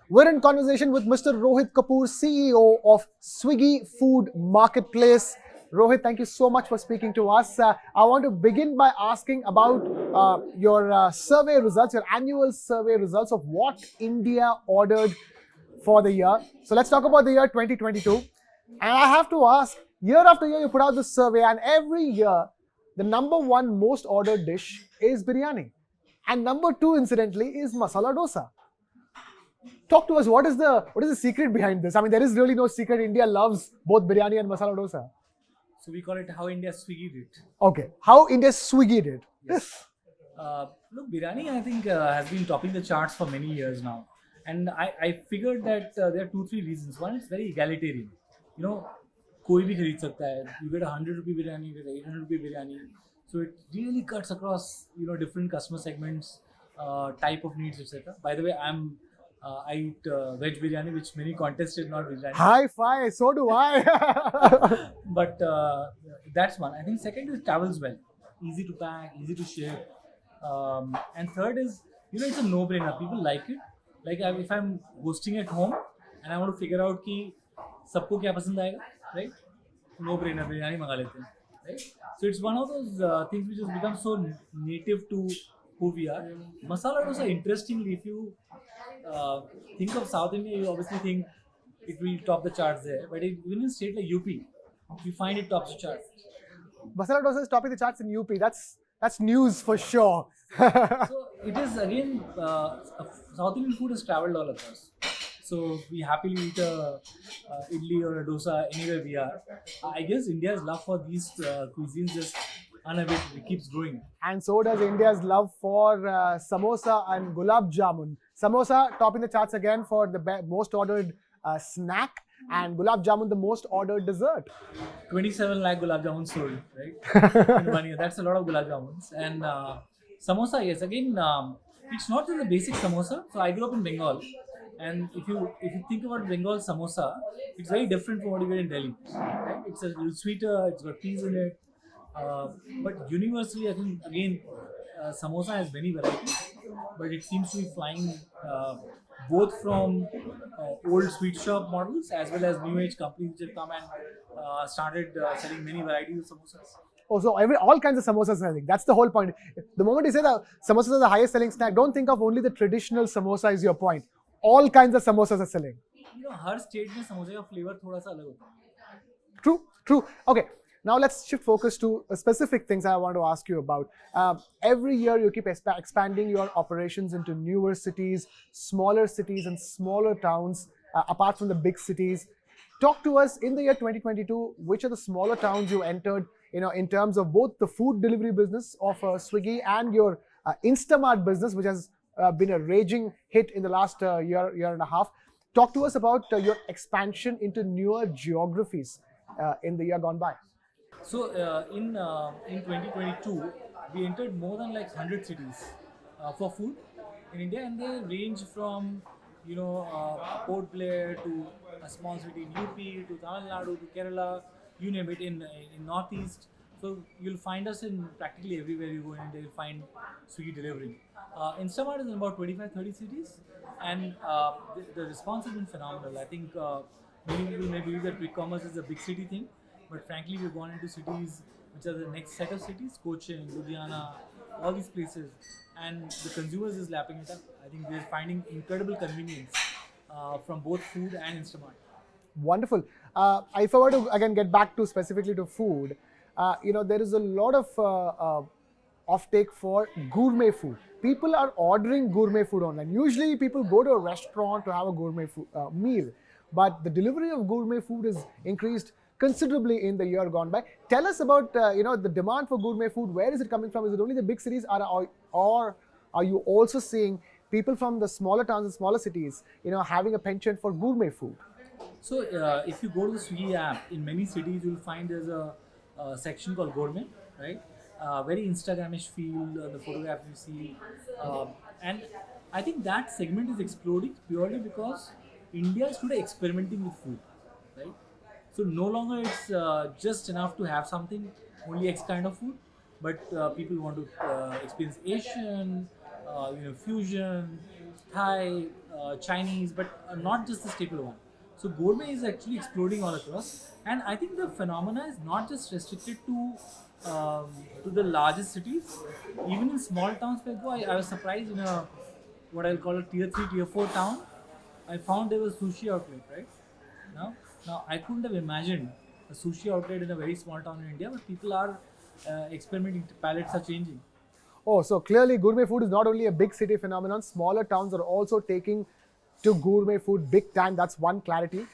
We're in conversation with Mr. Rohit Kapoor, CEO of Swiggy Food Marketplace. Rohit, thank you so much for speaking to us. I want to begin by asking about your survey results, your annual survey results of what India ordered for the year. So let's talk about the year 2022. And I have to ask, year after year, you put out this survey, and every year, the number one most ordered dish is biryani. And number two, incidentally, is masala dosa. Talk to us. What is the secret behind this? I mean, there is really no secret. India loves both biryani and masala dosa. So we call it how India Swiggy did. Okay, how India Swiggy did. Yes. Look, biryani I think has been topping the charts for many years now, and I figured that there are 2-3 reasons. One, it's very egalitarian. You know, कोई भी खरीद सकता है. You get 100 rupee biryani, you get 800 rupee biryani. So it really cuts across different customer segments, type of needs, etc. By the way, I eat veg biryani, which many contested, not biryani. High five, so do I. But that's one. I think second is travels well, easy to pack, easy to ship, and third is it's a no-brainer. People like it. Like if I'm hosting at home and I want to figure out कि सबको क्या पसंद आएगा, right? No-brainer, biryani मंगा लेते हैं, right? So it's one of those things which has become so native to who we are. Masala dosa, interestingly, if you think of South India, you obviously think it will top the charts there. But even in a state like UP, you find it tops the charts. Masala dosa is topping the charts in UP. That's news for sure. So it is again, South Indian food has traveled all across. So we happily eat a idli or a dosa anywhere we are. I guess India's love for these cuisines just unabated. It keeps growing. And so does India's love for samosa and gulab jamun. Samosa topping the charts again for the most ordered snack, and gulab jamun the most ordered dessert. 27 lakh gulab jamuns sold, right? In 1 year. That's a lot of gulab jamuns. And samosa, yes, again, it's not just the basic samosa. So I grew up in Bengal. And if you think about Bengal samosa, it's very different from what you get in Delhi. Right? It's a little sweeter, it's got peas in it. But universally, I think, again, samosa has many varieties, but it seems to be flying both from old sweet shop models as well as new age companies which have come and started selling many varieties of samosas. Oh, so all kinds of samosas selling. That's the whole point. The moment you say that samosas are the highest selling snack, don't think of only the traditional samosa is your point. All kinds of samosas are selling. Her state में समोसे का flavor थोड़ा सा अलग होता है. True. Okay. Now let's shift focus to specific things I want to ask you about. Every year you keep expanding your operations into newer cities, smaller cities and smaller towns, apart from the big cities. Talk to us in the year 2022, which are the smaller towns you entered, in terms of both the food delivery business of Swiggy and your Instamart business, which has been a raging hit in the last year and a half. Talk to us about your expansion into newer geographies in the year gone by. So in 2022, we entered more than like 100 cities for food in India, and they range from Port Blair to a small city in UP to Tamil Nadu to Kerala, you name it, in Northeast. So you'll find us in practically everywhere you go in India. You'll find Swiggy delivering. Instamart is in about 25-30 cities, and the response has been phenomenal. I think many people may believe that quick commerce is a big city thing. But frankly, we've gone into cities which are the next set of cities, Cochin, Ludhiana, all these places, and the consumers is lapping it up. I think they're finding incredible convenience from both food and Instamart. Wonderful. If I were to again get back to specifically to food, there is a lot of offtake for gourmet food. People are ordering gourmet food online. Usually, people go to a restaurant to have a gourmet food, meal, but the delivery of gourmet food is increased considerably in the year gone by. Tell us about the demand for gourmet food. Where is it coming from? Is it only the big cities, or are you also seeing people from the smaller towns and smaller cities, having a penchant for gourmet food? So if you go to the Swiggy app, in many cities you'll find there's a section called gourmet, right? Very Instagramish feel, the photographs you see, and I think that segment is exploding purely because India is today experimenting with food, right? So no longer it's just enough to have something, only X kind of food, but people want to experience Asian, fusion, Thai, Chinese, but not just the staple one. So gourmet is actually exploding all across, and I think the phenomena is not just restricted to the largest cities. Even in small towns where I go, I was surprised in a what I'll call a tier three, tier four town. I found there was sushi outlet right now. Now I couldn't have imagined a sushi outlet in a very small town in India, but people are experimenting. Palates are changing. Oh, so clearly gourmet food is not only a big city phenomenon, smaller towns are also taking to gourmet food big time. That's one clarity.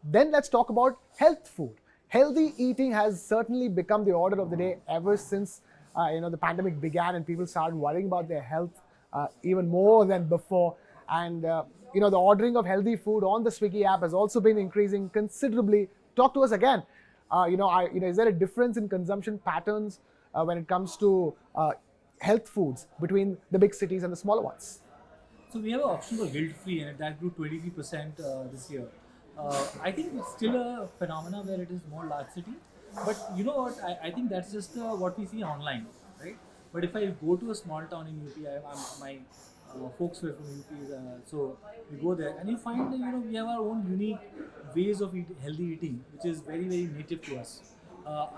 Then let's talk about health food. Healthy eating has certainly become the order of the day ever since the pandemic began and people started worrying about their health even more than before. And the ordering of healthy food on the Swiggy app has also been increasing considerably. Talk to us again. Is there a difference in consumption patterns when it comes to health foods between the big cities and the smaller ones? So we have an option for guilt-free, and that grew 23% this year. I think it's still a phenomena where it is more large city, but you know what? I think that's just what we see online, right? But if I go to a small town in UP, my folks were from UP, so we go there, and you find that we have our own unique ways of healthy eating, which is very very native to us.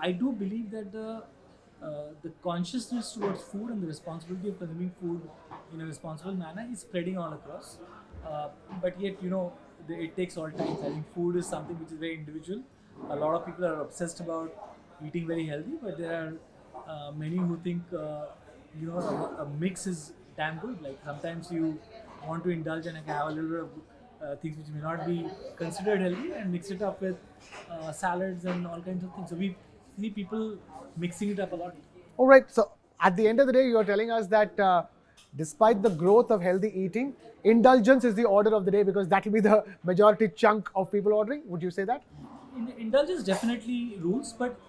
I do believe that the consciousness towards food and the responsibility of consuming food in a responsible manner is spreading all across. But yet, it takes all times. I think food is something which is very individual. A lot of people are obsessed about eating very healthy, but there are many who think a mix is damn good. Like sometimes you want to indulge and have a little bit of things which may not be considered healthy and mix it up with salads and all kinds of things. So we see people mixing it up a lot. All right. So at the end of the day, you are telling us that despite the growth of healthy eating, indulgence is the order of the day because that will be the majority chunk of people ordering. Would you say that? Indulgence definitely rules, but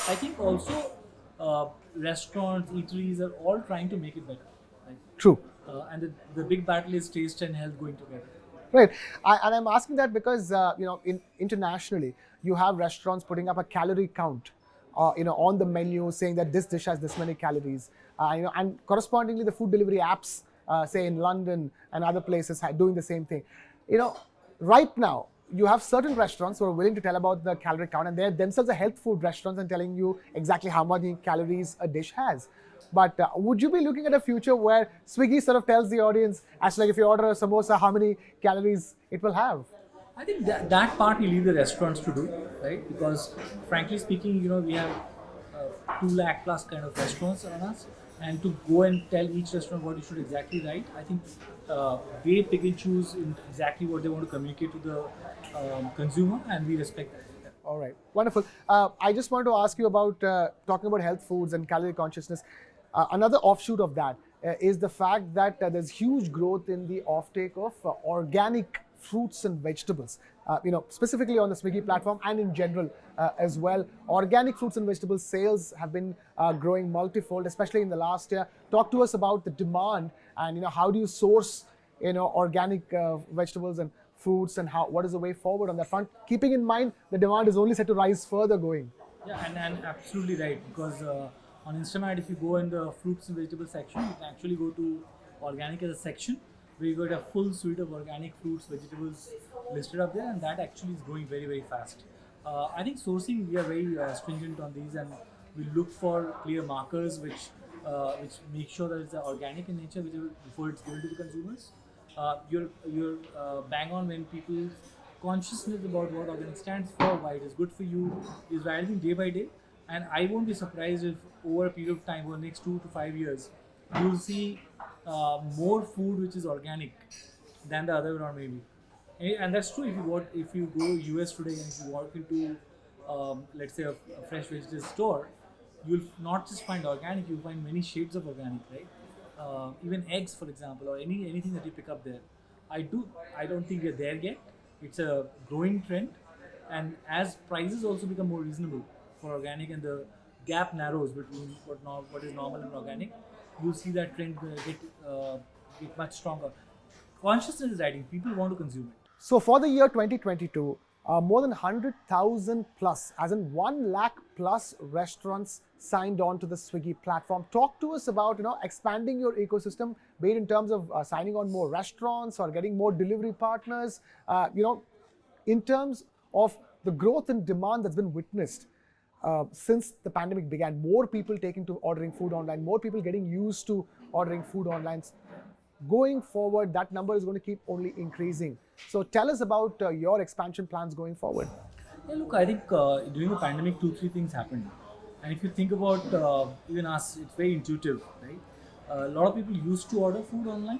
I think also restaurants, eateries are all trying to make it better. Right? True. And the big battle is taste and health going together. Right. And I'm asking that because, internationally, you have restaurants putting up a calorie count, on the menu saying that this dish has this many calories. And correspondingly, the food delivery apps, say in London and other places, doing the same thing. Right now, you have certain restaurants who are willing to tell about the calorie count, and they're themselves are health food restaurants and telling you exactly how many calories a dish has. But would you be looking at a future where Swiggy sort of tells the audience, as like if you order a samosa, how many calories it will have? I think that part we leave the restaurants to do, right? Because frankly speaking, we have 2 lakh plus kind of restaurants on us, and to go and tell each restaurant what you should exactly write, I think they pick and choose in exactly what they want to communicate to the consumer, and we respect that. All right, wonderful. I just wanted to ask you about talking about health foods and calorie consciousness. Another offshoot of that is the fact that there's huge growth in the offtake of organic fruits and vegetables. Specifically on the Swiggy platform and in general as well. Organic fruits and vegetables sales have been growing multifold, especially in the last year. Talk to us about the demand and how do you source organic vegetables and fruits, and what is the way forward on that front, keeping in mind the demand is only set to rise further going. Yeah, and absolutely right, because on Instamat, if you go in the fruits and vegetables section, you can actually go to organic as a section where you got a full suite of organic fruits, vegetables listed up there, and that actually is growing very, very fast. I think sourcing, we are very stringent on these, and we look for clear markers which make sure that it's organic in nature before it's given to the consumers. You're bang on when people's consciousness about what organic stands for, why it is good for you, is rising day by day. And I won't be surprised if over a period of time, over the next 2 to 5 years, you'll see more food which is organic than the other way around maybe. And that's true if you go US today and if you walk into let's say a fresh vegetable store, you'll not just find organic, you'll find many shades of organic, right? Even eggs, for example, or anything that you pick up there. I don't think we're there yet. It's a growing trend, and as prices also become more reasonable for organic and the gap narrows between what is normal and organic, you'll see that trend get much stronger. Consciousness is rising. People want to consume it. So for the year 2022, more than 100,000 plus, as in 1 lakh plus restaurants signed on to the Swiggy platform. Talk to us about expanding your ecosystem, be it in terms of signing on more restaurants or getting more delivery partners. In terms of the growth in demand that's been witnessed since the pandemic began, more people taking to ordering food online, more people getting used to ordering food online. Going forward, that number is going to keep only increasing. So tell us about your expansion plans going forward. Yeah, look, I think during the pandemic, two, three things happened. And if you think about even us, it's very intuitive, right? A lot of people used to order food online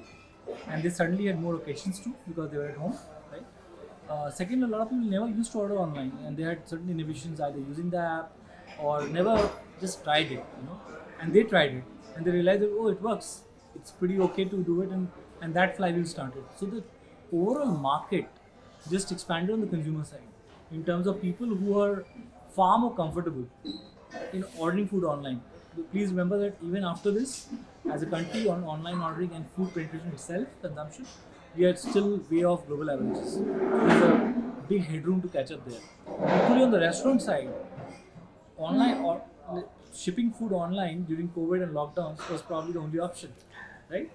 and they suddenly had more occasions to because they were at home, right? Second, a lot of people never used to order online and they had certain inhibitions either using the app or never just tried it. And they tried it and they realized that, oh, it works. It's pretty okay to do it, and that flywheel started. So the overall market just expanded on the consumer side in terms of people who are far more comfortable in ordering food online. Please remember that even after this, as a country on online ordering and food penetration itself, consumption, we are still way off global averages. So there's a big headroom to catch up there. Equally on the restaurant side, online or shipping food online during COVID and lockdowns was probably the only option, right?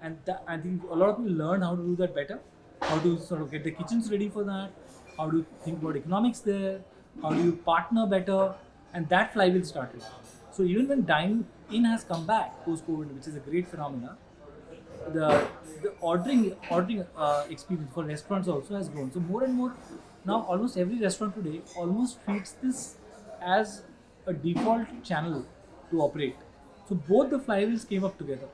And I think a lot of people learned how to do that better, how to sort of get the kitchens ready for that, how to think about economics there, how do you partner better, and that flywheel started. So even when dine-in has come back post-COVID, which is a great phenomena, the ordering experience for restaurants also has grown. So more and more now, almost every restaurant today almost treats this as a default channel to operate. So both the flywheels came up together.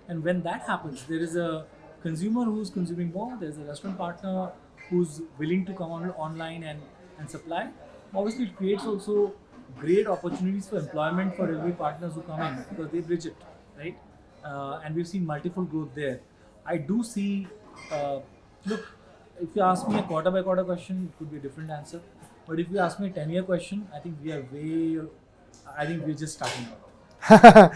And when that happens, there is a consumer who's consuming more, there's a restaurant partner who's willing to come online and supply. Obviously, it creates also great opportunities for employment for delivery partners who come in because they bridge it, right? And we've seen multiple growth there. I do see, look, if you ask me a quarter by quarter question, it could be a different answer. But if you ask me a 10-year question, I think we're just starting out.